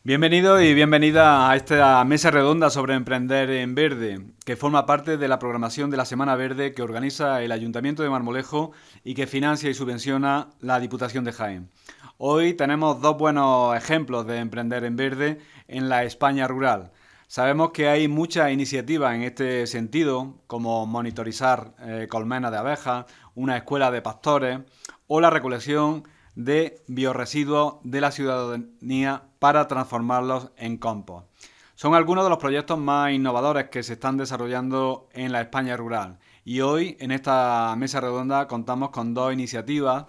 Bienvenido y bienvenida a esta mesa redonda sobre emprender en verde, que forma parte de la programación de la Semana Verde que organiza el Ayuntamiento de Marmolejo y que financia y subvenciona la Diputación de Jaén. Hoy tenemos dos buenos ejemplos de emprender en verde en la España rural. Sabemos que hay muchas iniciativas en este sentido, como monitorizar colmenas de abejas, una escuela de pastores o la recolección de biorresiduos de la ciudadanía para transformarlos en compost. Son algunos de los proyectos más innovadores que se están desarrollando en la España rural. Y hoy, en esta mesa redonda, contamos con dos iniciativas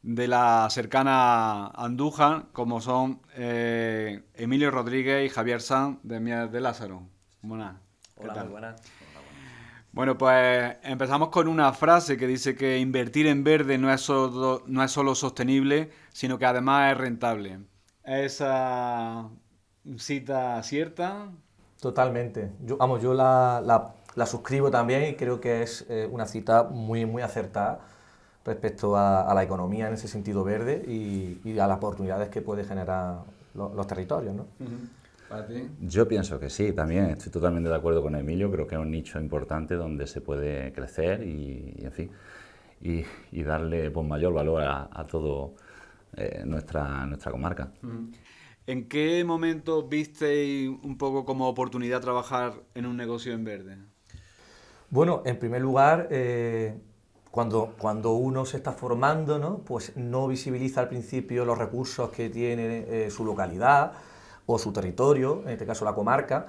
de la cercana Andújar, como son Emilio Rodríguez y Javier Sanz de Mies de Lázaro. Buenas, ¿qué Hola, muy tal? buenas. Hola, buenas. Bueno, pues empezamos con una frase que dice que invertir en verde no es solo sostenible, sino que además es rentable. ¿Esa cita cierta? Totalmente. Yo la suscribo también y creo que es una cita muy acertada respecto a la economía en ese sentido verde y a las oportunidades que puede generar los territorios, ¿no? Ujú. ¿Para ti? Yo pienso que sí, también estoy totalmente de acuerdo con Emilio, creo que es un nicho importante donde se puede crecer en fin, y darle pues, mayor valor a todo nuestra comarca. Ujú. ¿En qué momento visteis un poco como oportunidad trabajar en un negocio en verde? Bueno, en primer lugar, cuando uno se está formando, ¿no? Pues no visibiliza al principio los recursos que tiene su localidad o su territorio, en este caso la comarca.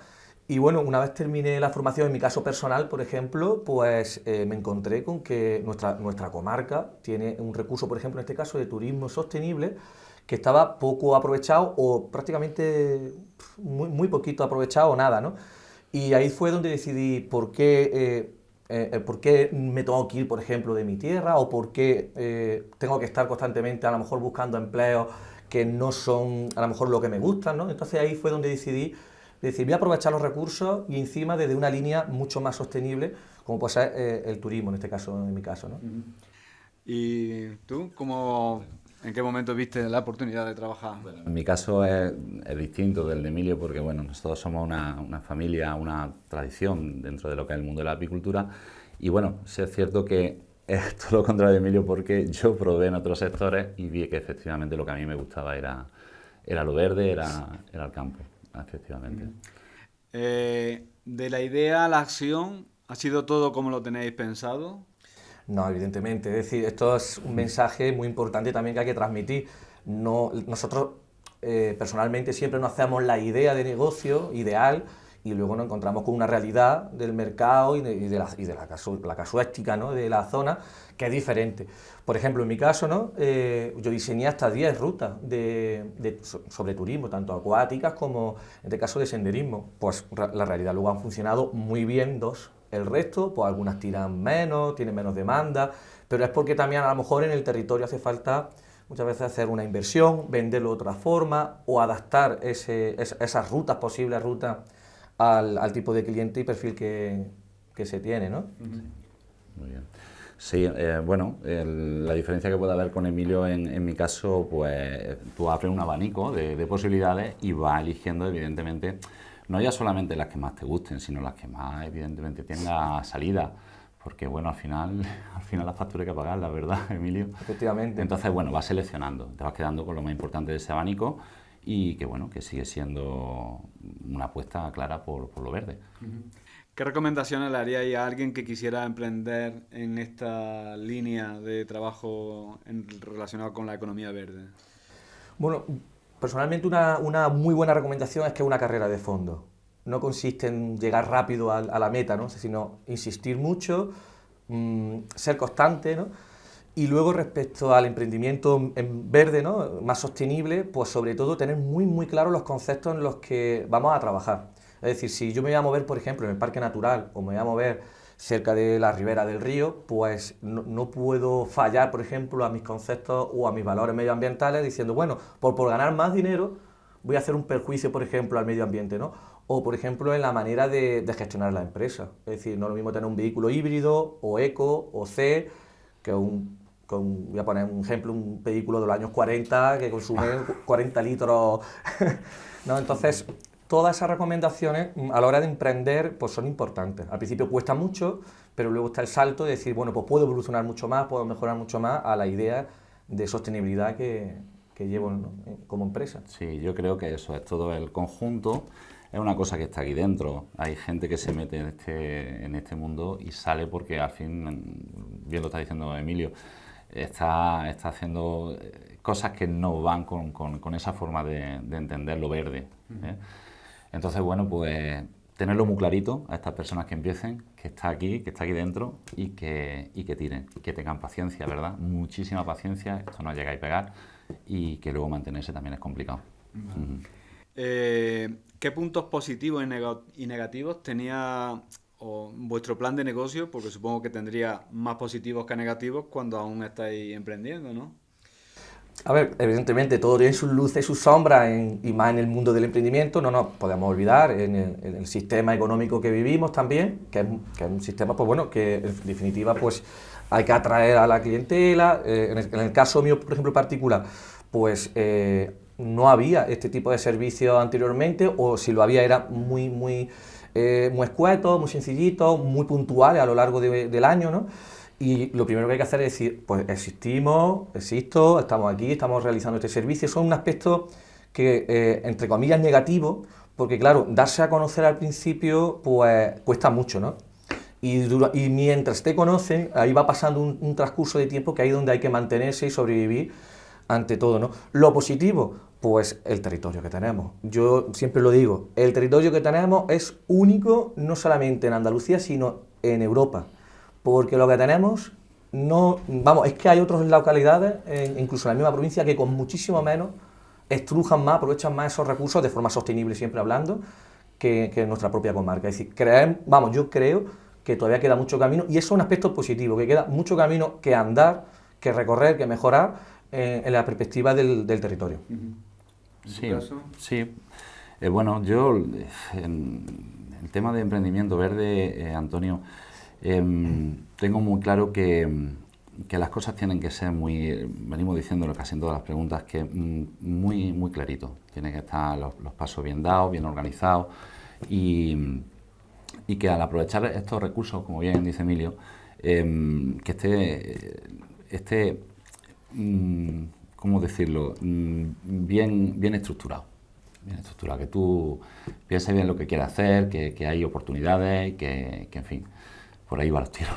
Y bueno, una vez terminé la formación, en mi caso personal, por ejemplo, pues me encontré con que nuestra comarca tiene un recurso, por ejemplo, en este caso de turismo sostenible, que estaba poco aprovechado o prácticamente muy poquito aprovechado o nada, ¿no? Y ahí fue donde decidí por qué me tengo que ir, por ejemplo, de mi tierra o por qué tengo que estar constantemente a lo mejor buscando empleos que no son a lo mejor lo que me gustan, ¿no? Entonces ahí fue donde decidí decir, voy a aprovechar los recursos y encima desde una línea mucho más sostenible, como puede ser el turismo en este caso, en mi caso, ¿no? Ujú. ¿Y tú en qué momento viste la oportunidad de trabajar? En mi caso es distinto del de Emilio porque bueno, nosotros somos una familia, una tradición dentro de lo que es el mundo de la apicultura y bueno, sí es cierto que es todo lo contrario de Emilio porque yo probé en otros sectores y vi que efectivamente lo que a mí me gustaba era lo verde, era el campo, efectivamente. De la idea a la acción, ¿ha sido todo como lo tenéis pensado? No, evidentemente. Es decir, esto es un mensaje muy importante también que hay que transmitir. No, nosotros personalmente siempre nos hacemos la idea de negocio ideal y luego nos encontramos con una realidad del mercado y de la casuística, ¿no? De la zona que es diferente. Por ejemplo, en mi caso, ¿no? Yo diseñé hasta 10 rutas sobre turismo, tanto acuáticas como en este caso de senderismo. Pues la realidad luego han funcionado muy bien dos. El resto, pues algunas tiran menos, tienen menos demanda, pero es porque también a lo mejor en el territorio hace falta muchas veces hacer una inversión, venderlo de otra forma o adaptar esas rutas, posibles rutas, al tipo de cliente y perfil que se tiene, ¿no? Ujú. Muy bien. Sí, bueno, la diferencia que puede haber con Emilio en mi caso, pues tú abres un abanico de posibilidades y vas eligiendo, evidentemente, no ya solamente las que más te gusten, sino las que más, evidentemente, tengan salida. Porque, bueno, al final las facturas hay que pagar, la verdad, Emilio. Efectivamente. Entonces, bueno, vas seleccionando, te vas quedando con lo más importante de ese abanico y que, bueno, que sigue siendo una apuesta clara por lo verde. Ujú. ¿Qué recomendaciones le haríais a alguien que quisiera emprender en esta línea de trabajo relacionado con la economía verde? Bueno, personalmente una muy buena recomendación es que es una carrera de fondo. No consiste en llegar rápido a la meta, ¿no? Sino insistir mucho, ser constante, ¿no? Y luego respecto al emprendimiento en verde, ¿no? Más sostenible, pues sobre todo tener muy claros los conceptos en los que vamos a trabajar. Es decir, si yo me voy a mover, por ejemplo, en el parque natural o me voy a mover cerca de la ribera del río, pues no puedo fallar, por ejemplo, a mis conceptos o a mis valores medioambientales diciendo, bueno, por ganar más dinero voy a hacer un perjuicio, por ejemplo, al medio ambiente, ¿no? O, por ejemplo, en la manera de gestionar la empresa. Es decir, no es lo mismo tener un vehículo híbrido o eco o C que voy a poner un ejemplo, un vehículo de los años 40 que consume 40 litros, ¿no? Entonces, todas esas recomendaciones a la hora de emprender pues son importantes. Al principio cuesta mucho, pero luego está el salto de decir, bueno, pues puedo evolucionar mucho más, puedo mejorar mucho más a la idea de sostenibilidad que llevo, ¿no?, como empresa. Sí, yo creo que eso es todo el conjunto. Es una cosa que está aquí dentro. Hay gente que se mete en este mundo y sale porque al fin, bien lo está diciendo Emilio, está haciendo cosas que no van con esa forma de entender lo verde, ¿eh? Entonces, bueno, pues tenerlo muy clarito a estas personas que empiecen, que está aquí dentro y que tiren, y que tengan paciencia, ¿verdad? Muchísima paciencia, esto no llega a pegar y que luego mantenerse también es complicado. Vale. ¿Qué puntos positivos y negativos tenía vuestro plan de negocio? Porque supongo que tendría más positivos que negativos cuando aún estáis emprendiendo, ¿no? A ver, evidentemente todo tiene sus luces y sus sombras, y más en el mundo del emprendimiento, no nos podemos olvidar en el sistema económico que vivimos también, que es un sistema, pues bueno, que en definitiva pues hay que atraer a la clientela. En el caso mío, por ejemplo, particular, pues no había este tipo de servicios anteriormente, o si lo había era muy escueto, muy sencillito, muy puntuales a lo largo del año, ¿no? Y lo primero que hay que hacer es decir, pues existo, estamos aquí, estamos realizando este servicio. Son un aspecto que, entre comillas, negativo, porque claro, darse a conocer al principio, pues cuesta mucho, ¿no? Y mientras te conocen, ahí va pasando un transcurso de tiempo que ahí es donde hay que mantenerse y sobrevivir ante todo, ¿no? Lo positivo, pues el territorio que tenemos. Yo siempre lo digo, el territorio que tenemos es único, no solamente en Andalucía, sino en Europa. Porque lo que tenemos, es que hay otras localidades, incluso en la misma provincia, que con muchísimo menos estrujan más, aprovechan más esos recursos de forma sostenible, siempre hablando, que en nuestra propia comarca. Es decir, yo creo que todavía queda mucho camino, y eso es un aspecto positivo, que queda mucho camino que andar, que recorrer, que mejorar en la perspectiva del territorio. Sí. Bueno, yo, en el tema de emprendimiento verde, Antonio, tengo muy claro que las cosas tienen que ser venimos diciéndolo casi en todas las preguntas, que muy clarito. Tienen que estar los pasos bien dados, bien organizados, y que al aprovechar estos recursos, como bien dice Emilio, que esté ¿cómo decirlo?, bien estructurado. Bien estructurado, que tú pienses bien lo que quieres hacer, que hay oportunidades, que en fin, por ahí va los tiros.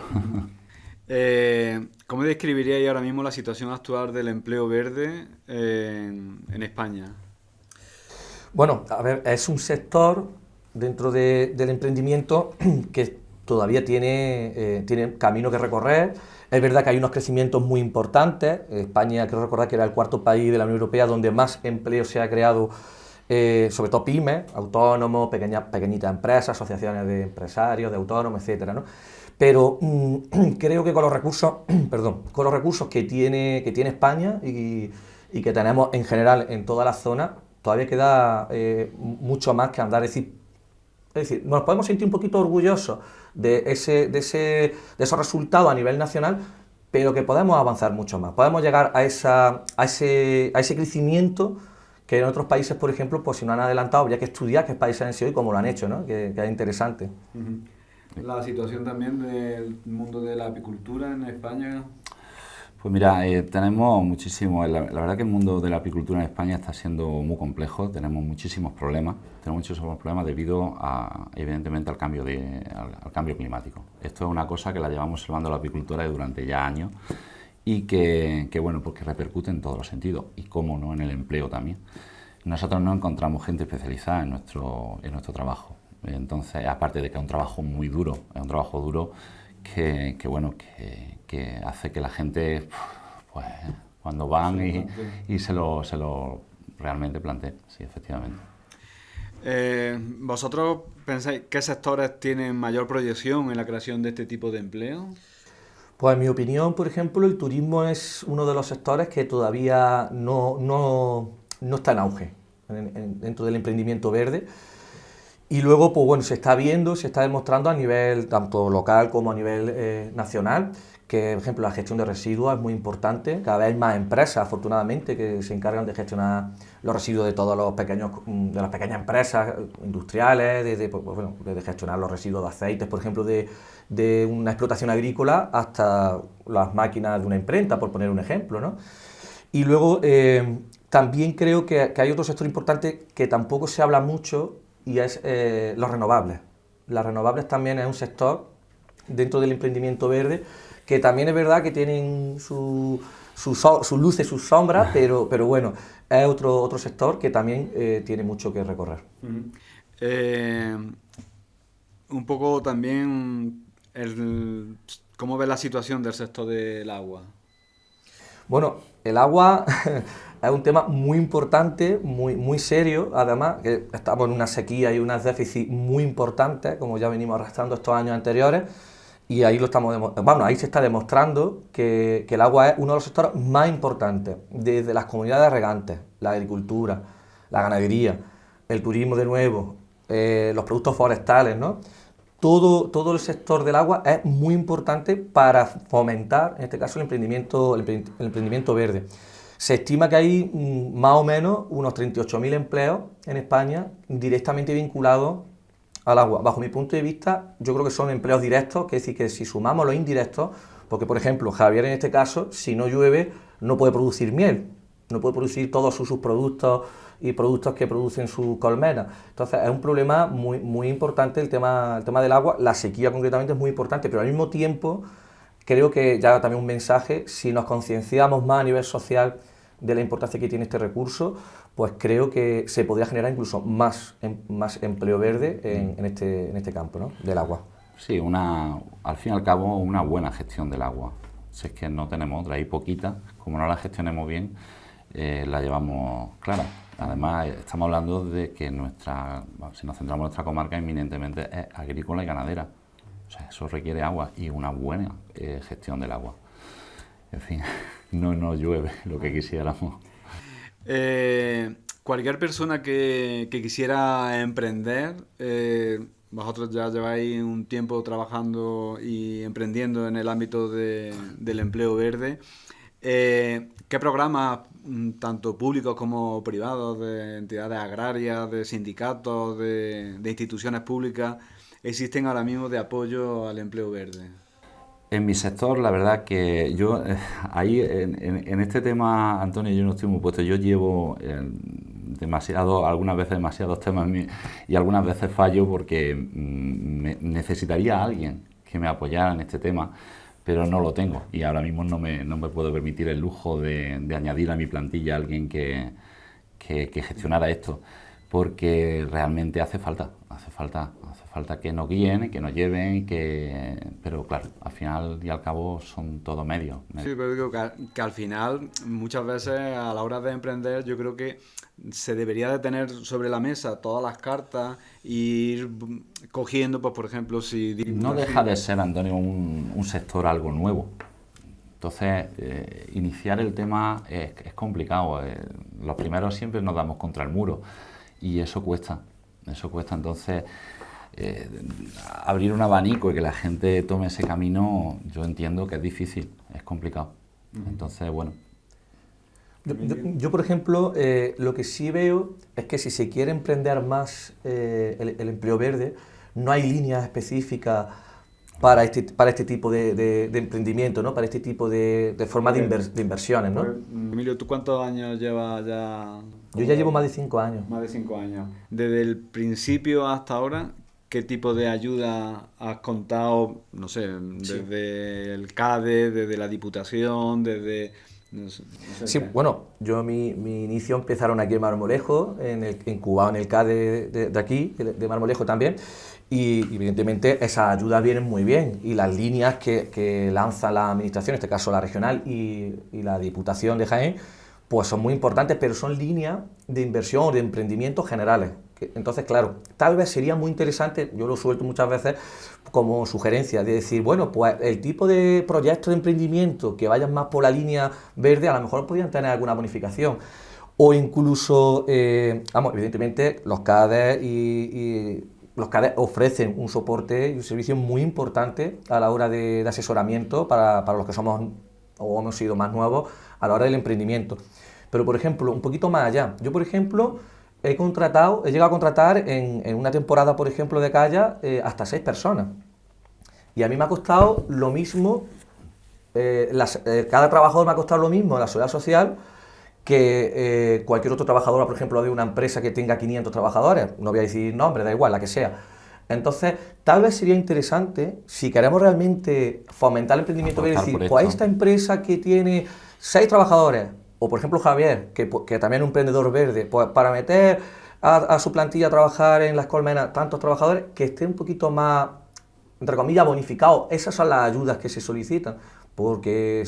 ¿Cómo describiríais ahora mismo la situación actual del empleo verde en España? Bueno, a ver, es un sector dentro del emprendimiento que todavía tiene camino que recorrer. Es verdad que hay unos crecimientos muy importantes. España, creo recordar que era el cuarto país de la Unión Europea donde más empleo se ha creado, sobre todo pymes, autónomos, pequeñitas empresas, asociaciones de empresarios, de autónomos, etcétera, ¿no? Pero creo que con los recursos que tiene España y que tenemos en general en toda la zona, todavía queda mucho más que andar. Es decir, nos podemos sentir un poquito orgullosos de esos resultados a nivel nacional, pero que podemos avanzar mucho más. Podemos llegar a ese crecimiento que en otros países, por ejemplo, pues si no han adelantado, habría que estudiar qué países han sido y cómo lo han hecho, ¿no? Que es interesante. La situación también del mundo de la apicultura en España. Pues mira, tenemos muchísimo, la verdad que el mundo de la apicultura en España está siendo muy complejo, tenemos muchísimos problemas debido evidentemente al cambio climático. Esto es una cosa que la llevamos observando la apicultura durante ya años y que bueno, pues que repercute en todos los sentidos y cómo no en el empleo también. Nosotros no encontramos gente especializada en nuestro trabajo, entonces aparte de que es un trabajo muy duro, es un trabajo duro que hace que la gente, pues, cuando van y se lo realmente planteen, sí, efectivamente. ¿Vosotros pensáis qué sectores tienen mayor proyección en la creación de este tipo de empleo? Pues en mi opinión, por ejemplo, el turismo es uno de los sectores que todavía no está en auge dentro del emprendimiento verde. Y luego, pues bueno, se está demostrando a nivel tanto local como a nivel nacional, que, por ejemplo, la gestión de residuos es muy importante. Cada vez hay más empresas, afortunadamente, que se encargan de gestionar los residuos de todos los pequeños, de las pequeñas empresas industriales, de gestionar los residuos de aceites, por ejemplo, de una explotación agrícola hasta las máquinas de una imprenta, por poner un ejemplo, ¿no? Y luego también creo que hay otro sector importante que tampoco se habla mucho y es los renovables. Las renovables también es un sector dentro del emprendimiento verde que también es verdad que tienen sus luces, sus sombras, pero bueno, es otro sector que también tiene mucho que recorrer. Un poco también cómo ves la situación del sector del agua. Bueno, el agua es un tema muy importante, muy serio, además, que estamos en una sequía y unos déficits muy importantes, como ya venimos arrastrando estos años anteriores, y ahí ahí se está demostrando que el agua es uno de los sectores más importantes, desde las comunidades regantes, la agricultura, la ganadería, el turismo de nuevo, los productos forestales, ¿no? Todo el sector del agua es muy importante para fomentar, en este caso, el emprendimiento verde. Se estima que hay más o menos unos 38.000 empleos en España directamente vinculados al agua. Bajo mi punto de vista, yo creo que son empleos directos, que es decir, que si sumamos los indirectos, porque por ejemplo, Javier en este caso, si no llueve, no puede producir miel, no puede producir todos sus productos y productos que producen sus colmenas. Entonces es un problema muy importante el tema del agua. La sequía concretamente es muy importante, pero al mismo tiempo creo que ya también un mensaje, si nos concienciamos más a nivel social de la importancia que tiene este recurso, pues creo que se podría generar incluso más empleo verde en este campo, ¿no?, del agua. Sí, al fin y al cabo una buena gestión del agua. Si es que no tenemos otra, hay poquita, como no la gestionemos bien, la llevamos clara. Además, estamos hablando de que si nos centramos en nuestra comarca, eminentemente es agrícola y ganadera. O sea, eso requiere agua y una buena gestión del agua. En fin, no nos llueve lo que quisiéramos. Cualquier persona que quisiera emprender, vosotros ya lleváis un tiempo trabajando y emprendiendo en el ámbito del empleo verde. ¿Qué programas, tanto públicos como privados, de entidades agrarias, de sindicatos, de instituciones públicas, existen ahora mismo de apoyo al empleo verde? En mi sector, la verdad que yo, ahí en este tema, Antonio, yo no estoy muy puesto. Yo llevo algunas veces demasiados temas y algunas veces fallo porque necesitaría a alguien que me apoyara en este tema, pero no lo tengo y ahora mismo no me puedo permitir el lujo de añadir a mi plantilla a alguien que gestionara esto, porque realmente hace falta que nos guíen, que nos lleven, pero claro, al final y al cabo son todo medios. Sí, pero digo que al final, muchas veces a la hora de emprender, yo creo que se debería de tener sobre la mesa todas las cartas e ir cogiendo, pues por ejemplo, si... No deja de ser, Antonio, un sector algo nuevo. Entonces, iniciar el tema es complicado. Los primeros siempre nos damos contra el muro y eso cuesta. Entonces, abrir un abanico y que la gente tome ese camino, yo entiendo que es difícil, es complicado. Entonces, bueno. Yo, por ejemplo, lo que sí veo es que si se quiere emprender más el empleo verde, no hay líneas específicas para este tipo de emprendimiento, ¿no?, para este tipo de forma de inversiones, ¿no? Emilio, ¿tú cuántos años llevas ya? Yo ya llevo más de 5 años. Más de 5 años. Desde el principio hasta ahora, ¿qué tipo de ayuda has contado? No sé, desde el CADE, desde la Diputación, desde... No sé sí, bueno, yo mi inicio empezaron aquí en Marmolejo, incubado en el CADE de aquí, de Marmolejo también, y evidentemente esas ayudas vienen muy bien, y las líneas que lanza la administración, en este caso la regional y la Diputación de Jaén, pues son muy importantes, pero son líneas de inversión o de emprendimiento generales. Entonces, claro, tal vez sería muy interesante, yo lo suelto muchas veces como sugerencia, de decir, bueno, pues el tipo de proyectos de emprendimiento que vayan más por la línea verde, a lo mejor podrían tener alguna bonificación. O incluso, evidentemente, los CADE y los CADES ofrecen un soporte y un servicio muy importante a la hora de asesoramiento para los que somos o hemos sido más nuevos a la hora del emprendimiento. Pero, por ejemplo, un poquito más allá. Yo, por ejemplo, he llegado a contratar en una temporada, por ejemplo, de Calla, hasta 6 personas. Y a mí me ha costado lo mismo, cada trabajador me ha costado lo mismo en la seguridad social que cualquier otro trabajador, por ejemplo, de una empresa que tenga 500 trabajadores. No voy a decir nombre, da igual, la que sea. Entonces, tal vez sería interesante, si queremos realmente fomentar el emprendimiento, decir, pues esta empresa que tiene 6 trabajadores, o por ejemplo Javier, que también es un emprendedor verde, pues para meter a su plantilla a trabajar en las colmenas tantos trabajadores, que esté un poquito más, entre comillas, bonificado. Esas son las ayudas que se solicitan, porque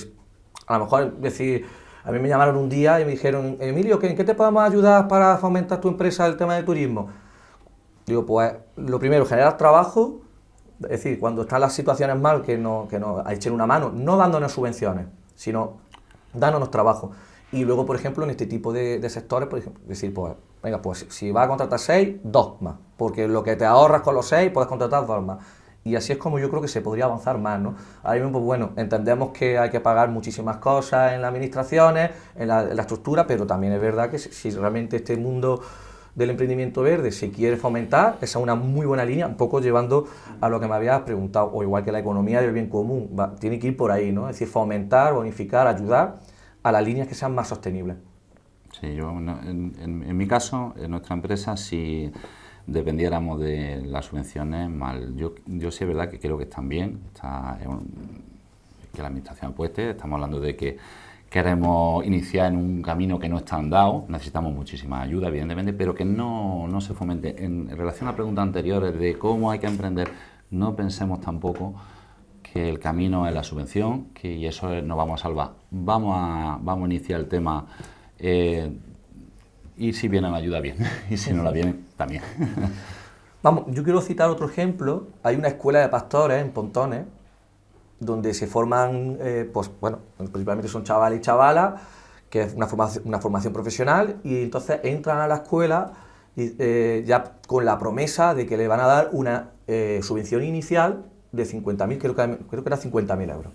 a lo mejor decir, a mí me llamaron un día y me dijeron, Emilio, ¿en qué te podemos ayudar para fomentar tu empresa el tema del turismo? Digo, pues lo primero, generar trabajo, es decir, cuando están las situaciones mal, que nos echen una mano, no dándonos subvenciones, sino dándonos trabajo. Y luego, por ejemplo, en este tipo de sectores, por ejemplo, decir, pues, venga, pues si vas a contratar 6, 2 más, porque lo que te ahorras con los 6, puedes contratar 2 más. Y así es como yo creo que se podría avanzar más, ¿no? Ahora mismo, pues bueno, entendemos que hay que pagar muchísimas cosas en las administraciones, en la estructura, pero también es verdad que si realmente este mundo del emprendimiento verde se quiere fomentar, esa es una muy buena línea, un poco llevando a lo que me habías preguntado, o igual que la economía del bien común, tiene que ir por ahí, ¿no? Es decir, fomentar, bonificar, ayudar a las líneas que sean más sostenibles. Sí, yo en mi caso, en nuestra empresa, si dependiéramos de las subvenciones, mal. Yo sí es verdad que creo que están bien, que la administración apueste, estamos hablando de que queremos iniciar en un camino que no está andado, necesitamos muchísima ayuda, evidentemente, pero que no se fomente. En relación a preguntas anteriores de cómo hay que emprender, no pensemos tampoco que el camino es la subvención, y eso nos vamos a salvar. Vamos a iniciar el tema, y si viene la ayuda, bien, y si no la viene, también. Vamos, yo quiero citar otro ejemplo. Hay una escuela de pastores en Pontones, donde se forman, pues bueno, principalmente son chavales y chavalas, que es una formación profesional, y entonces entran a la escuela y, ya con la promesa de que le van a dar una subvención inicial de 50.000, creo que era 50.000 euros.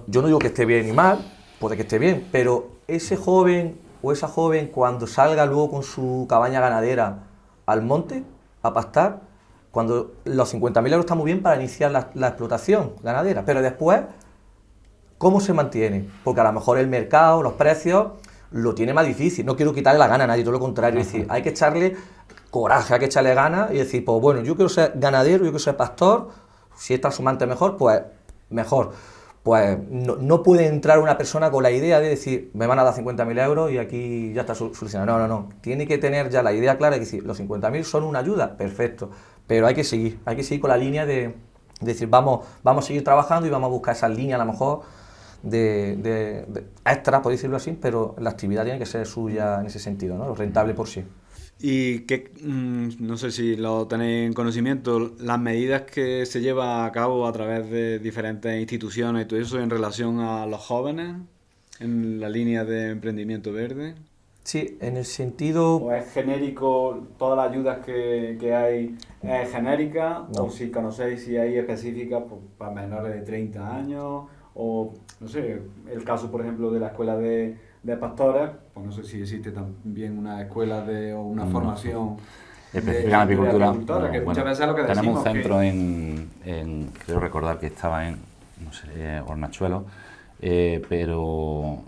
Yo no digo que esté bien ni mal, puede que esté bien, pero ese joven o esa joven, cuando salga luego con su cabaña ganadera al monte a pastar, cuando los 50.000 euros están muy bien para iniciar la explotación ganadera, pero después, ¿cómo se mantiene? Porque a lo mejor el mercado, los precios, lo tiene más difícil. No quiero quitarle la gana a nadie, todo lo contrario. Es decir, hay que echarle coraje, hay que echarle ganas y decir, pues bueno, yo quiero ser ganadero, yo quiero ser pastor, si es transhumante mejor, pues mejor. Pues no puede entrar una persona con la idea de decir, me van a dar 50.000 euros y aquí ya está solucionado. No. Tiene que tener ya la idea clara de decir, los 50.000 son una ayuda, perfecto. Pero hay que seguir con la línea de decir, vamos a seguir trabajando y vamos a buscar esas líneas a lo mejor de extra, por decirlo así, pero la actividad tiene que ser suya en ese sentido, ¿no? Rentable por sí. Y que, no sé si lo tenéis en conocimiento, las medidas que se llevan a cabo a través de diferentes instituciones y todo eso en relación a los jóvenes en la línea de emprendimiento verde. Sí, en el sentido... ¿O es genérico, todas las ayudas que hay es genérica? No. O si conocéis si hay específicas pues, para menores de 30 años, o no sé, el caso por ejemplo de la escuela de pastores, pues no sé si existe también una escuela o una formación específica en apicultura. Que muchas veces es lo que tenemos decimos, un centro en creo recordar que estaba en, no sé, Hornachuelo, pero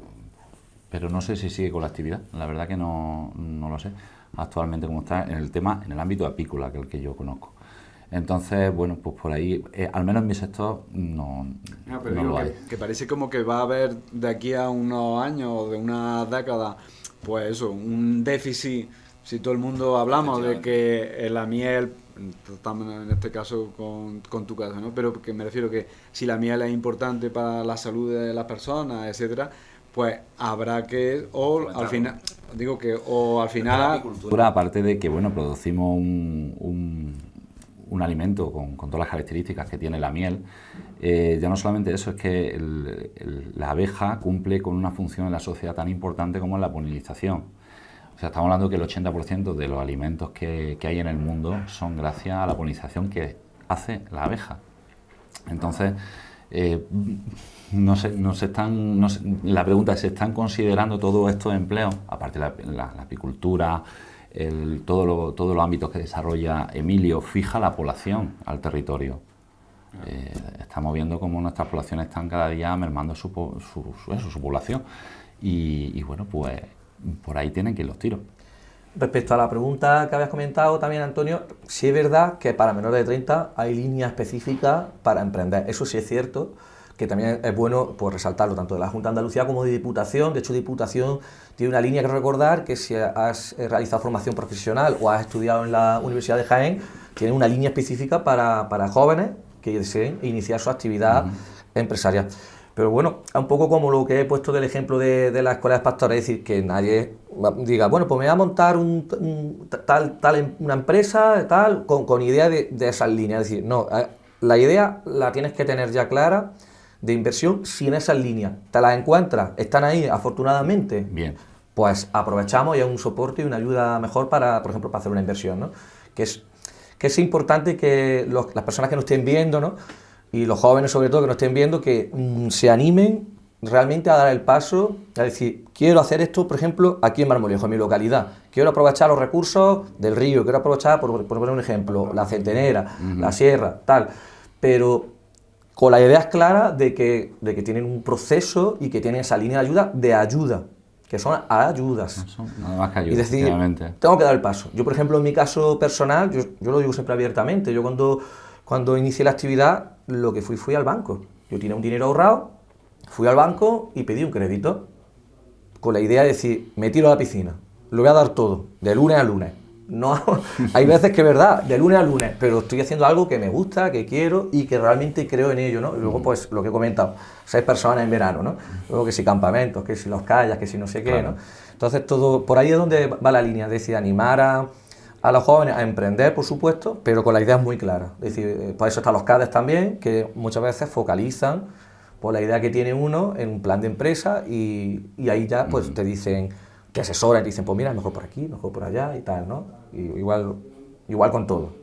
no sé si sigue con la actividad, la verdad que no lo sé actualmente cómo está en el ámbito apícola, que es el que yo conozco. Entonces, bueno, pues por ahí, al menos en mi sector, no lo hay. Que parece como que va a haber de aquí a unos años o de una década, pues eso, un déficit. Si todo el mundo hablamos de que la miel, estamos en este caso con tu caso, ¿no? Pero que me refiero que si la miel es importante para la salud de las personas, etcétera, pues habrá que, al final, aparte de que, bueno, producimos un alimento con todas las características que tiene la miel, ya no solamente eso, es que la abeja cumple con una función en la sociedad tan importante como es la polinización. O sea, estamos hablando que el 80% de los alimentos que hay en el mundo son gracias a la polinización que hace la abeja. Entonces, la pregunta es, ¿se están considerando todos estos empleos, aparte de la apicultura, todos los ámbitos que desarrolla Emilio, fija la población al territorio? Estamos viendo cómo nuestras poblaciones están cada día mermando su población y bueno, pues por ahí tienen que ir los tiros. Respecto a la pregunta que habías comentado también, Antonio, sí es verdad que para menores de 30 hay líneas específicas para emprender. Eso sí es cierto, que también es bueno pues, resaltarlo, tanto de la Junta de Andalucía como de Diputación. De hecho, Diputación tiene una línea que recordar, que si has realizado formación profesional o has estudiado en la Universidad de Jaén, tiene una línea específica para jóvenes que deseen iniciar su actividad empresarial. Pero bueno, un poco como lo que he puesto del ejemplo de la escuela de pastores, es decir, que nadie diga, bueno, pues me voy a montar una empresa tal, con idea de esas líneas. Es decir, no, la idea la tienes que tener ya clara de inversión sin esas líneas. Te las encuentras, están ahí afortunadamente. Bien. Pues aprovechamos y es un soporte y una ayuda mejor para, por ejemplo, para hacer una inversión, ¿no? Que es importante que las personas que nos estén viendo, ¿no? Y los jóvenes sobre todo que nos estén viendo, que se animen realmente a dar el paso, a decir, quiero hacer esto, por ejemplo, aquí en Marmolejo, en mi localidad, quiero aprovechar los recursos del río, quiero aprovechar, por poner un ejemplo, la centenera, la sierra, tal, pero con las ideas claras de que tienen un proceso y que tienen esa línea de ayuda, que son ayudas. No son nada más que ayudas, y decir, tengo que dar el paso. Yo, por ejemplo, en mi caso personal, yo lo digo siempre abiertamente, yo cuando inicié la actividad, lo que fui al banco. Yo tenía un dinero ahorrado, fui al banco y pedí un crédito, con la idea de decir, me tiro a la piscina, lo voy a dar todo, de lunes a lunes. No, hay veces que es verdad, de lunes a lunes, pero estoy haciendo algo que me gusta, que quiero y que realmente creo en ello, ¿no? Y luego, pues, lo que he comentado, 6 personas en verano, ¿no? Luego que si campamentos, que si los callas, que si no sé qué, claro, ¿no? Entonces, todo, por ahí es donde va la línea, es decir, animar a los jóvenes a emprender, por supuesto, pero con las ideas muy claras. Es decir, por eso están los CADES también, que muchas veces focalizan por la idea que tiene uno en un plan de empresa y ahí ya pues te dicen, te asesoran, te dicen, pues mira, mejor por aquí, mejor por allá y tal, ¿no? Y igual con todo.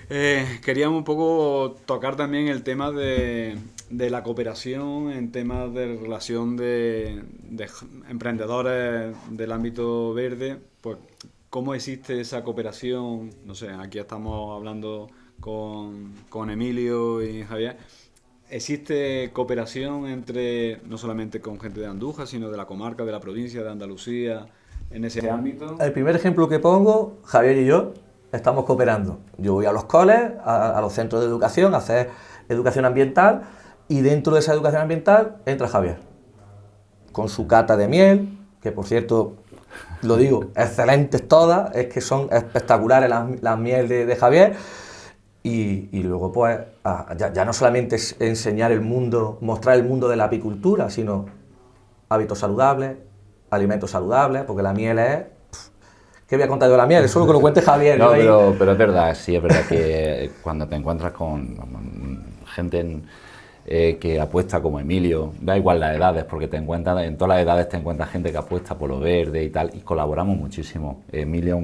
Queríamos un poco tocar también el tema de la cooperación en temas de relación de emprendedores del ámbito verde, pues cómo existe esa cooperación. No sé, aquí estamos hablando con Emilio y Javier. ¿Existe cooperación entre, no solamente con gente de Andújar, sino de la comarca, de la provincia de Andalucía, en ese ámbito? El primer ejemplo que pongo, Javier y yo estamos cooperando. Yo voy a los coles, a los centros de educación, a hacer educación ambiental, y dentro de esa educación ambiental entra Javier, con su cata de miel, que por cierto, lo digo, excelentes todas, es que son espectaculares las miel de Javier. Y luego, pues, ya no solamente es enseñar el mundo, mostrar el mundo de la apicultura, sino hábitos saludables, alimentos saludables, porque la miel es... ¿Qué voy a contar yo de la miel? Eso es lo que lo cuente Javier. No, pero es verdad, sí, es verdad que cuando te encuentras con gente que apuesta como Emilio, da igual las edades, porque te encuentras, en todas las edades te encuentras gente que apuesta por lo verde y tal, y colaboramos muchísimo. Emilio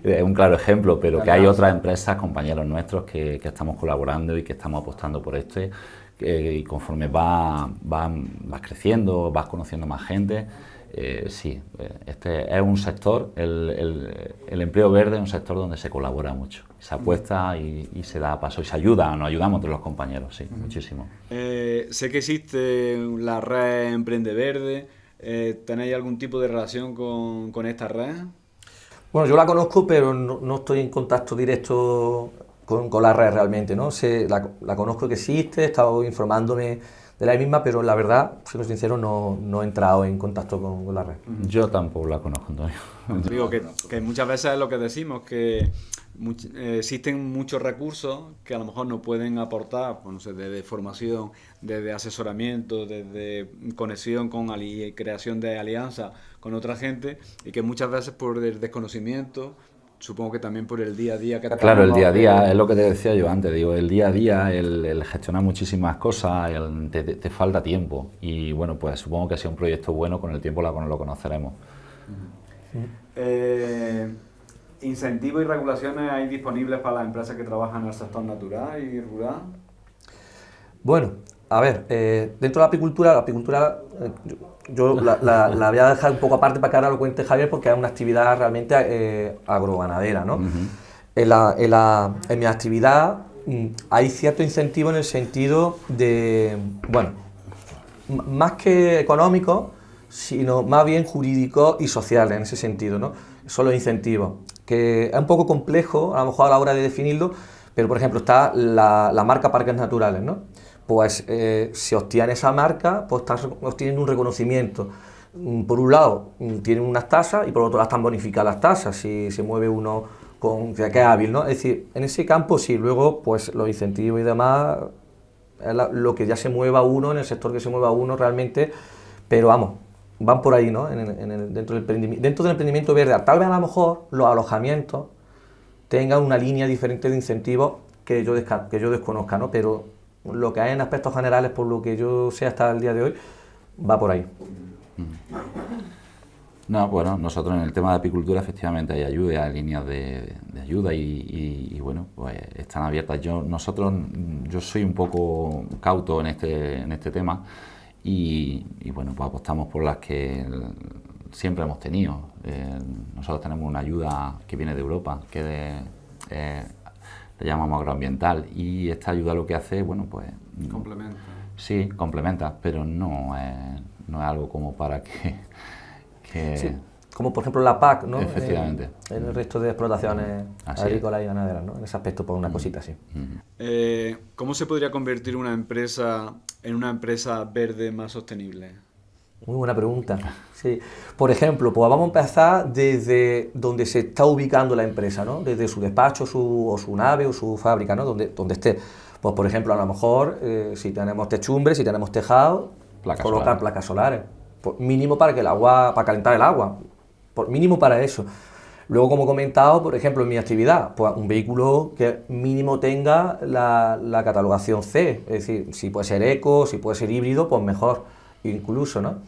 es un claro ejemplo, pero que hay otras empresas, compañeros nuestros, que estamos colaborando y que estamos apostando por y conforme vas creciendo, vas conociendo más gente, sí, este es un sector, el empleo verde es un sector donde se colabora mucho, se apuesta y se da paso y se ayuda, nos ayudamos entre los compañeros, sí, muchísimo. Sé que existe la red Emprende Verde. ¿Tenéis algún tipo de relación con esta red? Bueno, yo la conozco, pero no estoy en contacto directo con la red realmente, ¿no? La conozco que existe, he estado informándome de la misma, pero la verdad, siendo sincero, no he entrado en contacto con la red. Yo tampoco la conozco, Antonio. Digo que muchas veces es lo que decimos, que existen muchos recursos que a lo mejor no pueden aportar, pues no sé, desde formación, desde asesoramiento, desde conexión creación de alianzas con otra gente, y que muchas veces por el desconocimiento supongo que también por el día a día que Claro, el día a día, tenemos, es lo que te decía yo antes, digo, el día a día, el gestionar muchísimas cosas, te falta tiempo. Y bueno, pues supongo que sea un proyecto bueno, con el tiempo lo conoceremos. ¿Incentivos y regulaciones hay disponibles para las empresas que trabajan en el sector natural y rural? Bueno, a ver, dentro de la apicultura yo la voy a dejar un poco aparte para que ahora lo cuente Javier, porque es una actividad realmente agroganadera, ¿no? En mi actividad hay cierto incentivo en el sentido de, bueno, más que económico, sino más bien jurídico y social en ese sentido, ¿no? Son los incentivos, que es un poco complejo a lo mejor a la hora de definirlo, pero por ejemplo está la marca Parques Naturales, ¿no? Pues si obtiene esa marca, pues estás obteniendo un reconocimiento. Por un lado, tienen unas tasas y por otro lado están bonificadas las tasas, si se mueve uno que es hábil, ¿no? Es decir, en ese campo sí, luego pues los incentivos y demás, es lo que ya se mueva uno, en el sector que se mueva uno realmente, pero vamos, van por ahí, ¿no? Dentro del emprendimiento verde, tal vez a lo mejor los alojamientos tengan una línea diferente de incentivos que yo desconozca, ¿no? Pero lo que hay en aspectos generales, por lo que yo sé hasta el día de hoy, va por ahí. No, bueno, nosotros en el tema de apicultura efectivamente hay ayuda, hay líneas de ayuda y bueno, pues están abiertas. Yo soy un poco cauto en este tema y bueno, pues apostamos por las que siempre hemos tenido. Nosotros tenemos una ayuda que viene de Europa, que le llamamos agroambiental, y esta ayuda lo que hace, bueno, pues... Complementa. Sí, complementa, pero no es algo como para que Sí, como por ejemplo la PAC, ¿no? Efectivamente. En el resto de explotaciones agrícolas y ganaderas, ¿no? En ese aspecto, por una cosita así. ¿Cómo se podría convertir una empresa en una empresa verde más sostenible? Muy buena pregunta. Sí. Por ejemplo, pues vamos a empezar desde donde se está ubicando la empresa, ¿no? Desde su despacho o su nave o su fábrica, ¿no? Donde esté. Pues por ejemplo, a lo mejor, si tenemos techumbre, si tenemos tejado, colocar placas solares. Por mínimo para calentar el agua. Por mínimo para eso. Luego, como he comentado, por ejemplo, en mi actividad, pues un vehículo que mínimo tenga la catalogación C. Es decir, si puede ser eco, si puede ser híbrido, pues mejor, incluso, ¿no?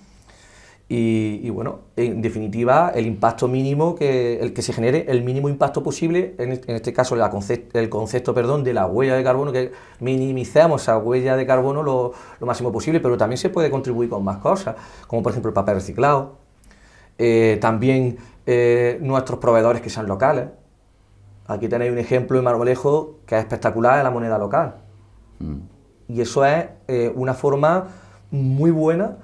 Y bueno, en definitiva, el impacto mínimo, el que se genere el mínimo impacto posible, en este caso el concepto de la huella de carbono, que minimicemos esa huella de carbono lo máximo posible, pero también se puede contribuir con más cosas, como por ejemplo el papel reciclado, también nuestros proveedores que sean locales. Aquí tenéis un ejemplo en Marmolejo que es espectacular, es la moneda local. Y eso es una forma muy buena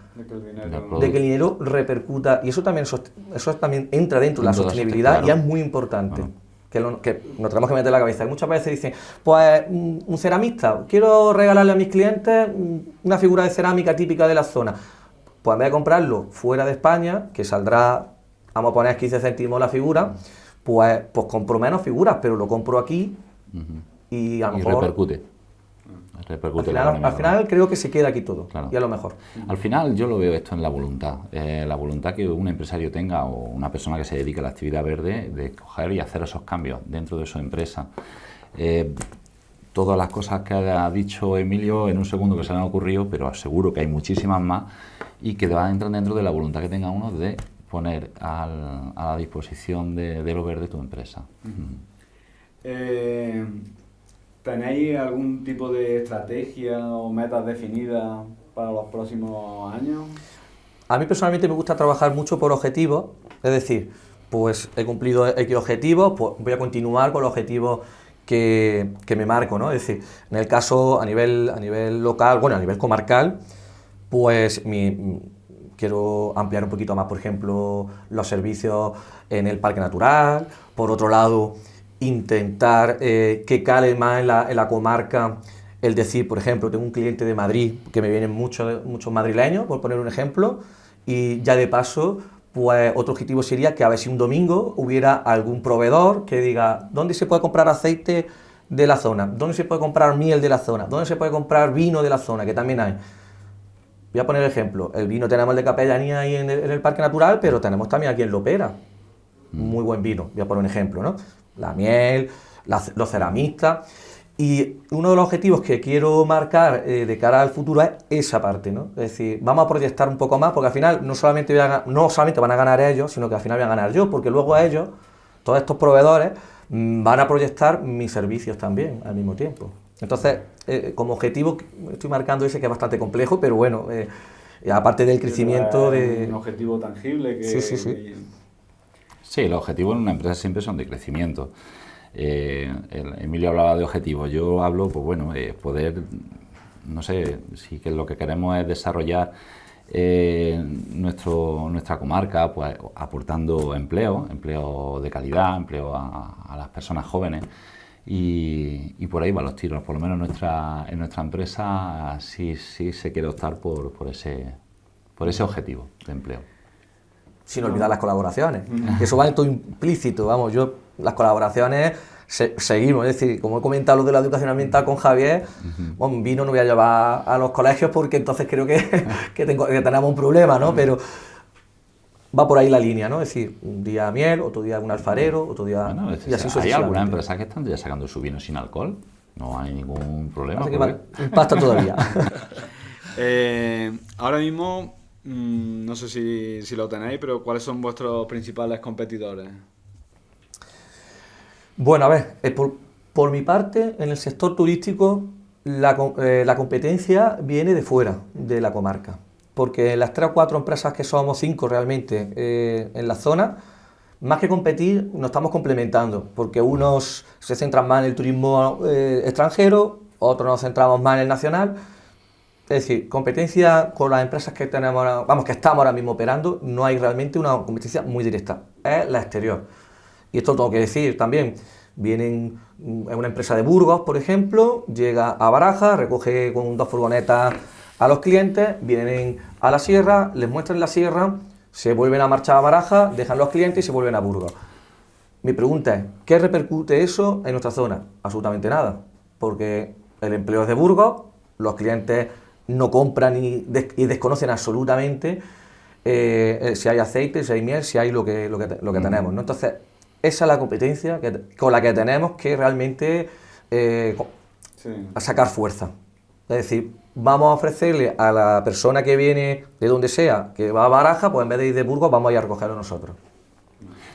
de que el dinero repercuta, y eso también entra dentro de la sostenibilidad, claro. Y es muy importante, bueno, que nos tenemos que meter en la cabeza. Y muchas veces dicen, pues un ceramista, quiero regalarle a mis clientes una figura de cerámica típica de la zona, pues en vez de comprarlo fuera de España, que saldrá, vamos a poner 15 céntimos la figura, pues compro menos figuras, pero lo compro aquí y a lo mejor repercute. Al final creo que se queda aquí todo, claro. Y a lo mejor. Al final yo lo veo esto en la voluntad que un empresario tenga o una persona que se dedique a la actividad verde, de coger y hacer esos cambios dentro de su empresa. Todas las cosas que ha dicho Emilio en un segundo que se le han ocurrido, pero seguro que hay muchísimas más y que entran dentro de la voluntad que tenga uno de poner a la disposición de lo verde tu empresa. ¿Tenéis algún tipo de estrategia o metas definidas para los próximos años? A mí personalmente me gusta trabajar mucho por objetivos, es decir, pues he cumplido X objetivos, pues voy a continuar con los objetivos que me marco, ¿no? Es decir, en el caso a nivel local, bueno, a nivel comarcal, pues quiero ampliar un poquito más, por ejemplo, los servicios en el parque natural. Por otro lado, intentar que cale más en la comarca, el decir, por ejemplo, tengo un cliente de Madrid, que me vienen muchos madrileños, por poner un ejemplo, y ya de paso, pues otro objetivo sería que a ver si un domingo hubiera algún proveedor que diga, ¿dónde se puede comprar aceite de la zona? ¿Dónde se puede comprar miel de la zona? ¿Dónde se puede comprar vino de la zona? Que también hay. Voy a poner el ejemplo, el vino tenemos el de Capellanía ahí en el Parque Natural, pero tenemos también aquí en Lopera. muy buen vino, voy a poner un ejemplo, ¿no? La miel, los ceramistas. Y uno de los objetivos que quiero marcar de cara al futuro es esa parte, ¿no? Es decir, vamos a proyectar un poco más, porque al final no solamente van a ganar ellos, sino que al final voy a ganar yo, porque luego a ellos, todos estos proveedores, van a proyectar mis servicios también al mismo tiempo. Entonces, como objetivo, estoy marcando ese que es bastante complejo, pero bueno, aparte del crecimiento de... Un objetivo tangible que... Sí. Sí, los objetivos en una empresa siempre son de crecimiento. Emilio hablaba de objetivos, yo hablo, pues bueno, poder, no sé, si que lo que queremos es desarrollar nuestra comarca, pues aportando empleo de calidad, empleo a las personas jóvenes y por ahí van los tiros. Por lo menos en nuestra empresa sí se quiere optar por ese objetivo de empleo. Sin olvidar las colaboraciones, que eso va en todo implícito, vamos, las colaboraciones seguimos, es decir, como he comentado lo de la educación ambiental con Javier, bueno, vino no voy a llevar a los colegios porque entonces creo que tenemos un problema, ¿no? Pero va por ahí la línea, ¿no? Es decir, un día miel, otro día un alfarero, otro día... Bueno, y así hay algunas empresas que están ya sacando su vino sin alcohol, no hay ningún problema. Así que impacta todavía. Ahora mismo, no sé si lo tenéis, pero ¿cuáles son vuestros principales competidores? Bueno, a ver, por mi parte, en el sector turístico, la competencia viene de fuera de la comarca, porque las 3 o 4 empresas que somos, 5 realmente, en la zona, más que competir, nos estamos complementando, porque unos se centran más en el turismo extranjero, otros nos centramos más en el nacional. Es decir, competencia con las empresas que tenemos, que estamos ahora mismo operando, no hay realmente una competencia muy directa, es la exterior. Y esto lo tengo que decir también, vienen una empresa de Burgos, por ejemplo, llega a Barajas, recoge con 2 furgonetas a los clientes, vienen a la sierra, les muestran la sierra, se vuelven a marchar a Barajas, dejan los clientes y se vuelven a Burgos. Mi pregunta es, ¿qué repercute eso en nuestra zona? Absolutamente nada, porque el empleo es de Burgos, los clientes no compran y desconocen absolutamente si hay aceite, si hay miel, si hay lo que tenemos, ¿no? Entonces, esa es la competencia con la que tenemos que realmente sacar fuerza. Es decir, vamos a ofrecerle a la persona que viene de donde sea, que va a Barajas, pues en vez de ir de Burgos, vamos a ir a recogerlo nosotros.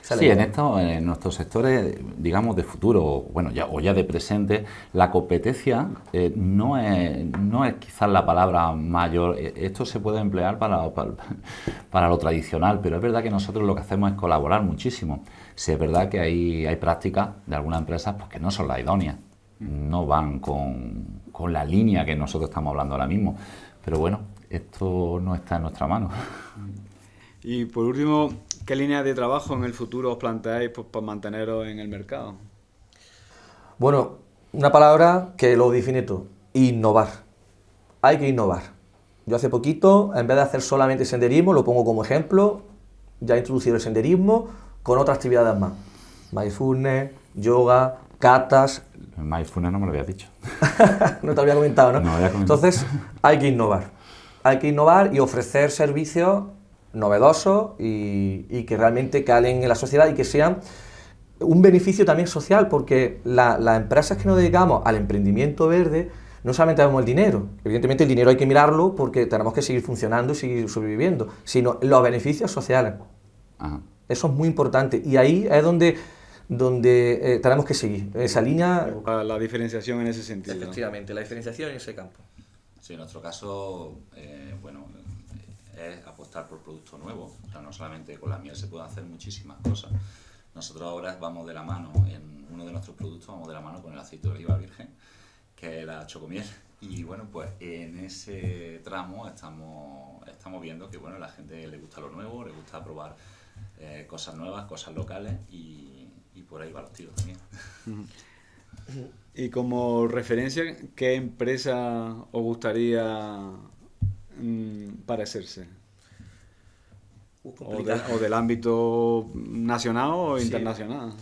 Sí, en nuestros sectores, digamos, de futuro, bueno, ya de presente, la competencia no es quizás la palabra mayor. Esto se puede emplear para lo tradicional, pero es verdad que nosotros lo que hacemos es colaborar muchísimo. Sí, es verdad que hay prácticas de algunas empresas pues, que no son las idóneas, no van con la línea que nosotros estamos hablando ahora mismo, pero bueno, esto no está en nuestra mano. Y por último, ¿qué línea de trabajo en el futuro os planteáis para manteneros en el mercado? Bueno, una palabra que lo define todo, innovar. Hay que innovar. Yo hace poquito, en vez de hacer solamente senderismo, lo pongo como ejemplo, ya he introducido el senderismo con otras actividades más. Mindfulness, yoga, catas. Mindfulness no me lo habías dicho. No te había comentado, ¿no? No había comentado. Entonces, hay que innovar. Hay que innovar y ofrecer servicios novedosos y que realmente calen en la sociedad y que sean un beneficio también social, porque las empresas que nos dedicamos al emprendimiento verde no solamente vemos el dinero, evidentemente el dinero hay que mirarlo porque tenemos que seguir funcionando y seguir sobreviviendo, sino los beneficios sociales. Ajá. Eso es muy importante y ahí es donde tenemos que seguir, esa línea. La diferenciación en ese sentido. Efectivamente, la diferenciación en ese campo. Sí, en nuestro caso, es apostar por productos nuevos. O sea, no solamente con la miel se pueden hacer muchísimas cosas. Nosotros ahora vamos de la mano, en uno de nuestros productos vamos de la mano con el aceite de oliva virgen, que es la chocomiel. Y bueno, pues en ese tramo estamos viendo que bueno, a la gente le gusta lo nuevo, le gusta probar cosas nuevas, cosas locales y por ahí va los tiros también. Y como referencia, ¿qué empresa os gustaría parecerse? O del ámbito nacional o internacional.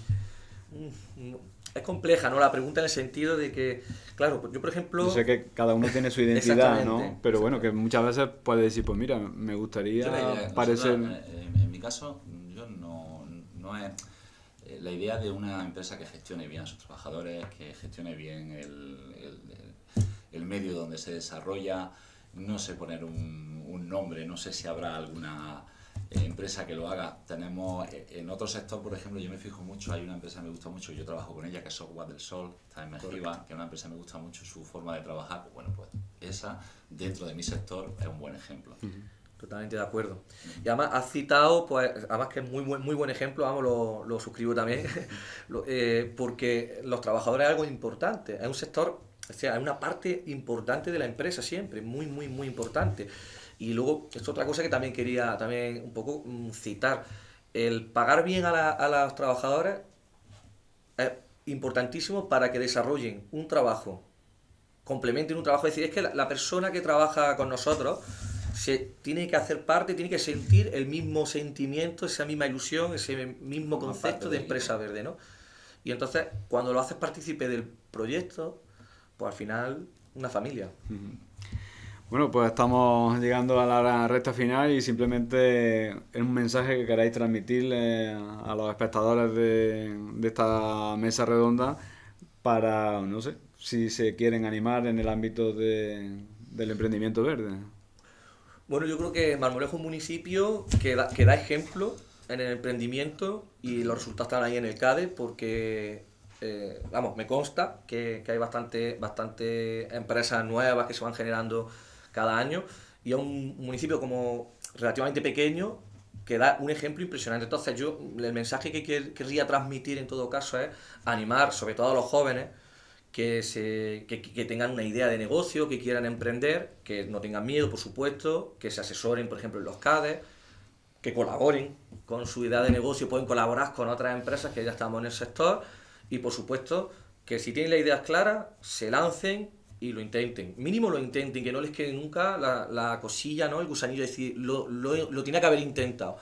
Es compleja, ¿no? La pregunta en el sentido de que, claro, yo por ejemplo... Yo sé que cada uno tiene su identidad, ¿no? Pero bueno, que muchas veces puede decir, pues mira, me gustaría parecer... En mi caso, yo No es la idea de una empresa que gestione bien a sus trabajadores, que gestione bien el medio donde se desarrolla. No sé poner un nombre, no sé si habrá alguna empresa que lo haga. Tenemos en otro sector, por ejemplo, yo me fijo mucho, hay una empresa que me gusta mucho, yo trabajo con ella, que es Software del Sol, está en Mejiva, que es una empresa que me gusta mucho su forma de trabajar. Pues bueno, pues esa, dentro de mi sector, es un buen ejemplo. Totalmente de acuerdo. Y además has citado, pues, además que es muy buen ejemplo, vamos, lo suscribo también, porque los trabajadores es algo importante, es un sector, o sea, es una parte importante de la empresa siempre, muy importante. Y luego, es otra cosa que también quería un poco citar, el pagar bien a los trabajadores es importantísimo para que desarrollen un trabajo, complementen un trabajo, es decir, es que la persona que trabaja con nosotros se tiene que hacer parte, tiene que sentir el mismo sentimiento, esa misma ilusión, ese mismo concepto de empresa verde, ¿no? Y entonces, cuando lo haces partícipe del proyecto, pues al final, una familia. Bueno, pues estamos llegando a la recta final y simplemente es un mensaje que queráis transmitirle a los espectadores de esta mesa redonda para, no sé, si se quieren animar en el ámbito del emprendimiento verde. Bueno, yo creo que Marmolejo es un municipio que da ejemplo en el emprendimiento y los resultados están ahí en el CADE porque, vamos, me consta que hay bastante empresas nuevas que se van generando cada año y es un municipio como relativamente pequeño que da un ejemplo impresionante. Entonces yo, el mensaje que querría transmitir en todo caso es animar sobre todo a los jóvenes que tengan una idea de negocio, que quieran emprender, que no tengan miedo, por supuesto, que se asesoren, por ejemplo, en los CADES, que colaboren con su idea de negocio, pueden colaborar con otras empresas que ya estamos en el sector y, por supuesto, que si tienen las ideas claras, se lancen y lo intenten. Mínimo lo intenten, que no les quede nunca la cosilla, ¿no? El gusanillo de decir, lo tenía que haber intentado.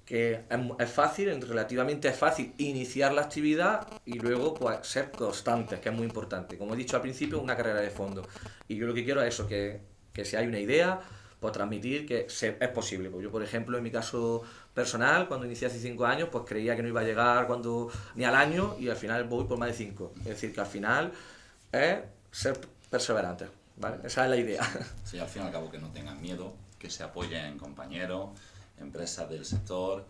Que es fácil, relativamente es fácil iniciar la actividad y luego pues ser constantes, que es muy importante. Como he dicho al principio, una carrera de fondo. Y yo lo que quiero es eso, que si hay una idea, pues transmitir que es posible. Pues yo, por ejemplo, en mi caso personal, cuando inicié hace 5 años, pues creía que no iba a llegar ni al año y al final voy por más de 5. Es decir, que al final es ser perseverante, ¿vale? Esa es la idea. Sí, al fin y al cabo que no tengan miedo, que se apoyen en compañeros, empresas del sector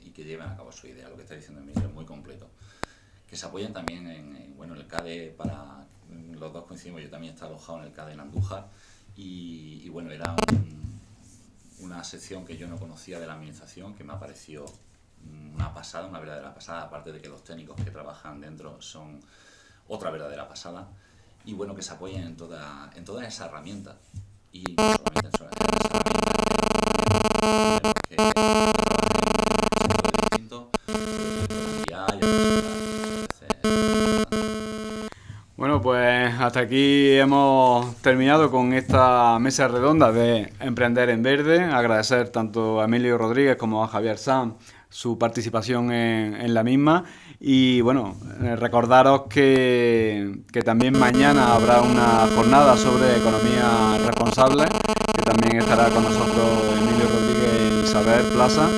y que lleven a cabo su idea. Lo que está diciendo Emilio es muy completo. Que se apoyen también en el CADE, los dos coincidimos, yo también estaba alojado en el CADE en Andújar y bueno, era una sección que yo no conocía de la administración, que me ha parecido una pasada, una verdadera pasada, aparte de que los técnicos que trabajan dentro son otra verdadera pasada, y bueno, que se apoyen en todas esas herramientas y no solamente en esas herramientas que trabajen en sectores distintos, Bueno, pues hasta aquí hemos terminado con esta mesa redonda de Emprender en Verde. Agradecer tanto a Emilio Rodríguez como a Javier Sanz su participación en la misma. Y bueno, recordaros que también mañana habrá una jornada sobre economía responsable, que también estará con nosotros Emilio Rodríguez y Isabel Plaza.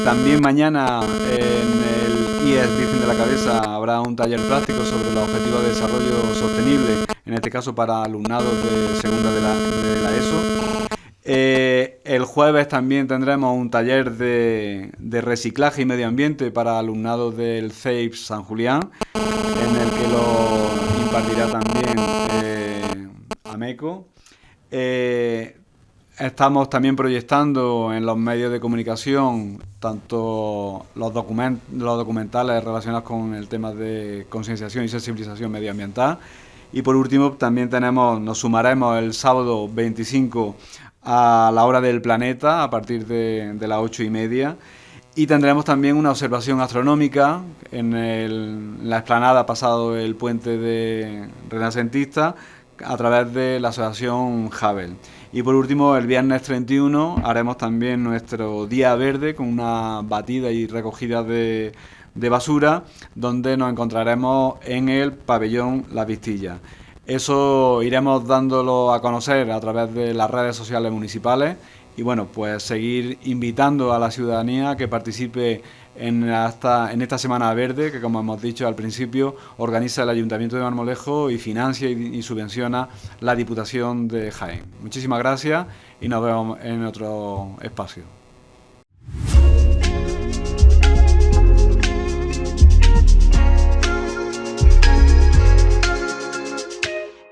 También mañana en el IES Virgen de la Cabeza habrá un taller práctico sobre los objetivos de desarrollo sostenible, en este caso para alumnados de segunda de la ESO. El jueves también tendremos un taller de reciclaje y medio ambiente para alumnados del CEIP San Julián, en el que lo impartirá también Ameco. Estamos también proyectando en los medios de comunicación tanto los documentales relacionados con el tema de concienciación y sensibilización medioambiental. Y por último también nos sumaremos el sábado 25 a la hora del planeta a partir de las 8:30. Y tendremos también una observación astronómica en la explanada pasado el puente de renacentista a través de la asociación Hubble. Y por último, el viernes 31 haremos también nuestro día verde con una batida y recogida de basura, donde nos encontraremos en el pabellón La Vistilla. Eso iremos dándolo a conocer a través de las redes sociales municipales y bueno, pues seguir invitando a la ciudadanía a que participe en esta Semana Verde, que como hemos dicho al principio, organiza el Ayuntamiento de Marmolejo y financia y subvenciona la Diputación de Jaén. Muchísimas gracias y nos vemos en otro espacio.